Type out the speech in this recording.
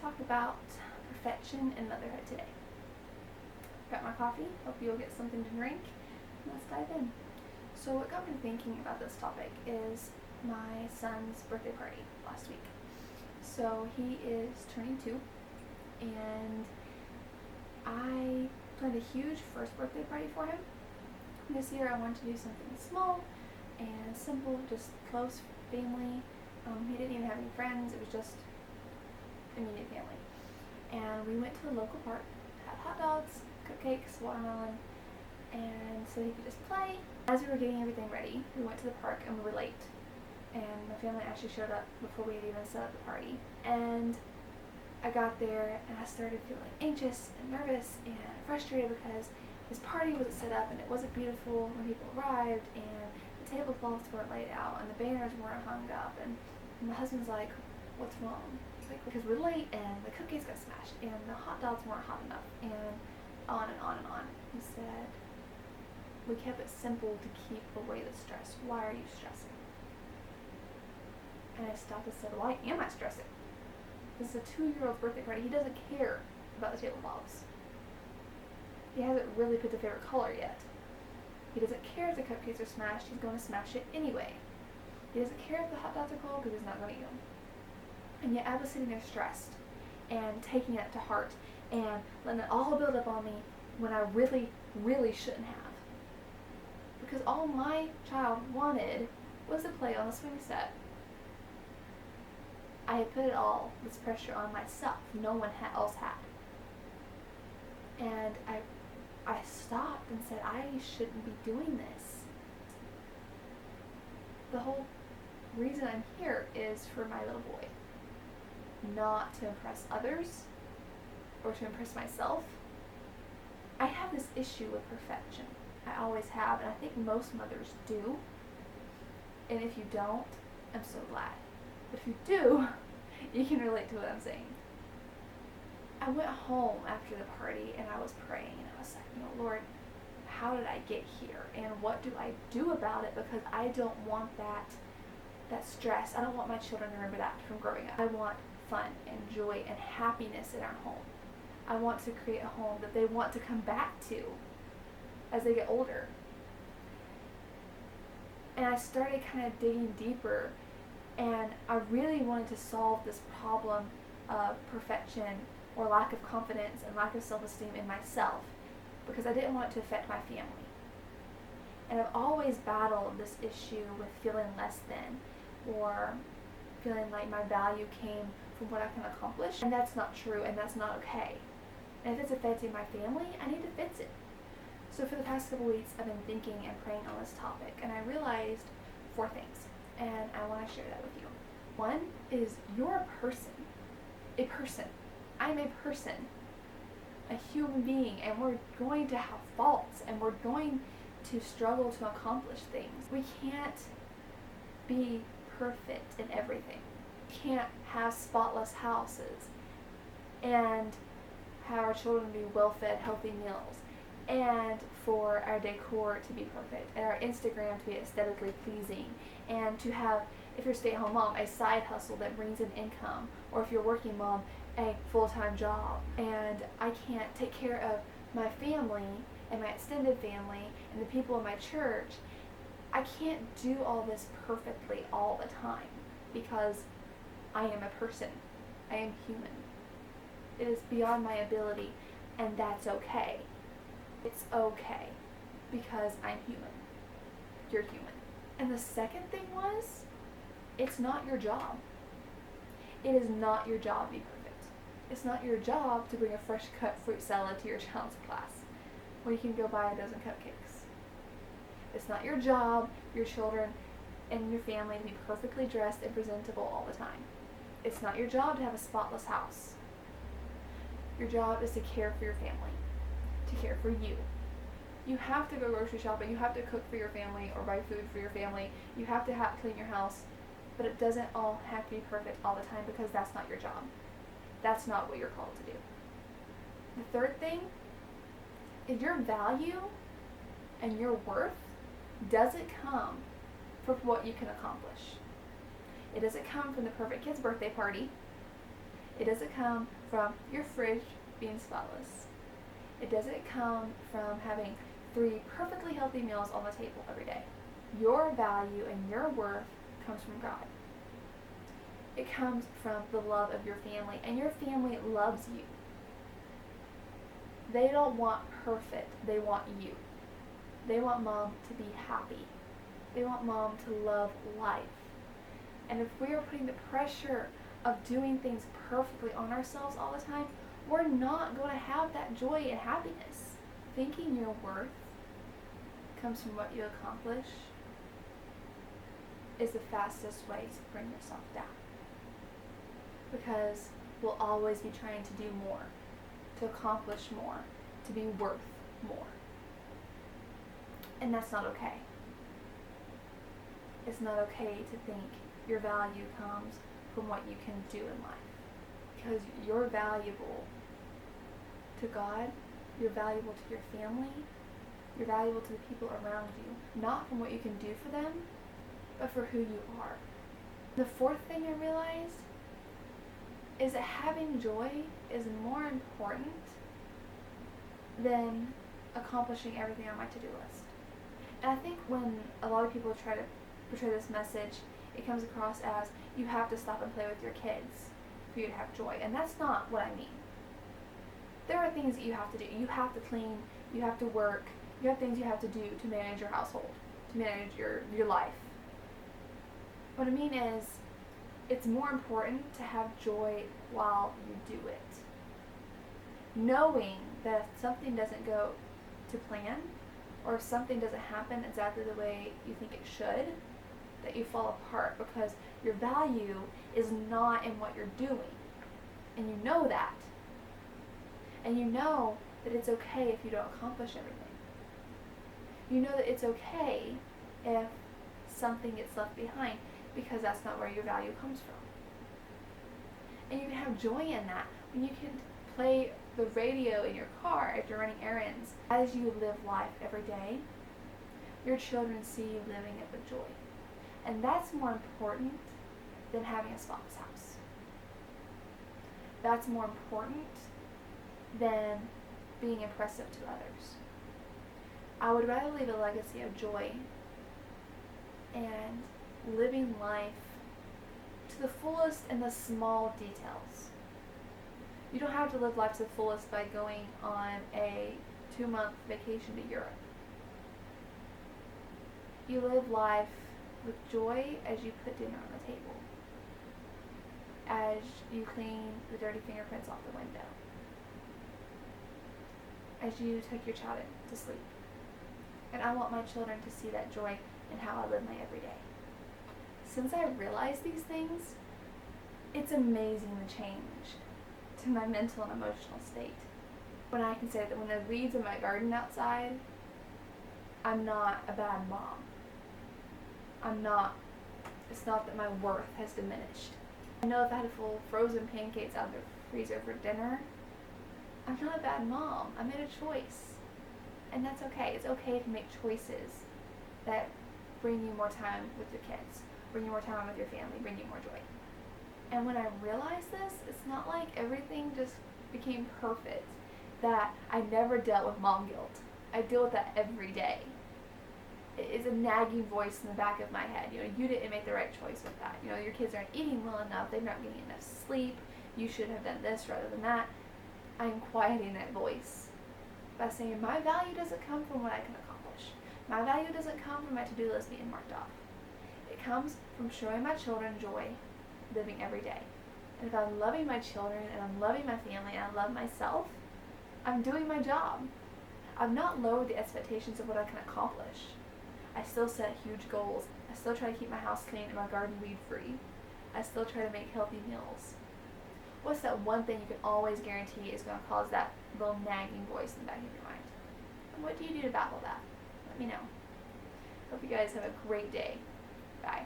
talk about perfection and motherhood today. Got my coffee, hope you'll get something to drink, and let's dive in. So what got me thinking about this topic is my son's birthday party last week. So he is turning 2, and I planned a huge first birthday party for him. This year I wanted to do something small and simple, just close family. He didn't even have any friends, it was just immediate family. And we went to the local park, had hot dogs, cupcakes, watermelon, and so he could just play. As we were getting everything ready, we went to the park and we were late. And my family actually showed up before we had even set up the party. And I got there and I started feeling anxious and nervous and frustrated because his party wasn't set up and it wasn't beautiful when people arrived, and the tablecloths weren't laid out and the banners weren't hung up, and my husband's like, "What's wrong?" It's like, "Because we're late and the cupcakes got smashed and the hot dogs weren't hot enough," and on and on and on. He said, "We kept it simple to keep away the stress. Why are you stressing?" And I stopped and said, "Why am I stressing? This is a 2-year-old's birthday party. He doesn't care about the tablecloths. He hasn't really picked a favorite color yet. He doesn't care if the cupcakes are smashed. He's going to smash it anyway. He doesn't care if the hot dogs are cold because he's not going to eat them." And yet I was sitting there stressed and taking it to heart and letting it all build up on me when I really, really shouldn't have. Because all my child wanted was to play on the swing set. I had put all this pressure on myself. No one else had. And I stopped and said, I shouldn't be doing this. The whole reason I'm here is for my little boy. Not to impress others or to impress myself. I have this issue with perfection. I always have, and I think most mothers do. And if you don't, I'm so glad. But if you do, you can relate to what I'm saying. I went home after the party and I was praying and I was like, Lord, how did I get here? And what do I do about it? Because I don't want that stress. I don't want my children to remember that from growing up. I want fun and joy and happiness in our home. I want to create a home that they want to come back to as they get older. And I started kind of digging deeper, and I really wanted to solve this problem of perfection or lack of confidence and lack of self-esteem in myself, because I didn't want it to affect my family. And I've always battled this issue with feeling less than, or feeling like my value came from what I can accomplish, and that's not true, and that's not okay. And if it's affecting my family, I need to fix it. So for the past couple weeks, I've been thinking and praying on this topic, and I realized 4 things, and I want to share that with you. One is, you're a person. A person. I'm a person. A human being, and we're going to have faults, and we're going to struggle to accomplish things. We can't be perfect in everything. We can't have spotless houses and have our children be well-fed, healthy meals, and for our decor to be perfect, and our Instagram to be aesthetically pleasing, and to have, if you're a stay-at-home mom, a side hustle that brings in income, or if you're a working mom, a full-time job. And I can't take care of my family and my extended family and the people in my church. I can't do all this perfectly all the time because I am a person. I am human. It is beyond my ability, and that's okay. It's okay because I'm human. You're human. And the second thing was, it's not your job. It is not your job to be perfect. It's not your job to bring a fresh cut fruit salad to your child's class when you can go buy a dozen cupcakes. It's not your job, your children, and your family to be perfectly dressed and presentable all the time. It's not your job to have a spotless house. Your job is to care for your family, to care for you. You have to go grocery shopping, you have to cook for your family or buy food for your family, you have to clean your house, but it doesn't all have to be perfect all the time because that's not your job. That's not what you're called to do. The third thing is, your value and your worth doesn't come from what you can accomplish. It doesn't come from the perfect kid's birthday party. It doesn't come from your fridge being spotless. It doesn't come from having 3 perfectly healthy meals on the table every day. Your value and your worth comes from God. It comes from the love of your family, and your family loves you. They don't want perfect, they want you. They want mom to be happy. They want mom to love life. And if we are putting the pressure of doing things perfectly on ourselves all the time, we're not going to have that joy and happiness. Thinking your worth comes from what you accomplish is the fastest way to bring yourself down. Because we'll always be trying to do more, to accomplish more, to be worth more. And that's not okay. It's not okay to think your value comes from what you can do in life. Because you're valuable to God, you're valuable to your family, you're valuable to the people around you, not from what you can do for them, but for who you are. The 4th thing I realized is that having joy is more important than accomplishing everything on my to-do list. And I think when a lot of people try to portray this message, it comes across as you have to stop and play with your kids for you to have joy. And that's not what I mean. There are things that you have to do. You have to clean, you have to work, you have things you have to do to manage your household, to manage your life. What I mean is, it's more important to have joy while you do it. Knowing that if something doesn't go to plan, or if something doesn't happen exactly the way you think it should, that you fall apart because your value is not in what you're doing. And you know that. And you know that it's okay if you don't accomplish everything. You know that it's okay if something gets left behind, because that's not where your value comes from. And you can have joy in that when you can play the radio in your car if you're running errands. As you live life every day, your children see you living it with joy. And that's more important than having a spotless house. That's more important than being impressive to others. I would rather leave a legacy of joy and living life to the fullest in the small details. You don't have to live life to the fullest by going on a 2-month vacation to Europe. You live life with joy as you put dinner on the table, as you clean the dirty fingerprints off the window, as you tuck your child to sleep. And I want my children to see that joy in how I live my everyday. Since I realized these things, it's amazing the change to my mental and emotional state. When I can say that when the weeds in my garden outside, I'm not a bad mom. It's not that my worth has diminished. I know if I had a full frozen pancakes out of the freezer for dinner, I'm not a bad mom. I made a choice. And that's okay. It's okay to make choices that bring you more time with your kids, bring you more time with your family, bring you more joy. And when I realized this, it's not like everything just became perfect, that I never dealt with mom guilt. I deal with that every day. It's a nagging voice in the back of my head. You didn't make the right choice with that. Your kids aren't eating well enough. They're not getting enough sleep. You should have done this rather than that. I'm quieting that voice by saying my value doesn't come from what I can accomplish. My value doesn't come from my to-do list being marked off. It comes from showing my children joy, living every day. And if I'm loving my children and I'm loving my family and I love myself, I'm doing my job. I've not lowered the expectations of what I can accomplish. I still set huge goals. I still try to keep my house clean and my garden weed free. I still try to make healthy meals. What's that one thing you can always guarantee is going to cause that little nagging voice in the back of your mind? And what do you do to battle that? Let me know. Hope you guys have a great day. Bye.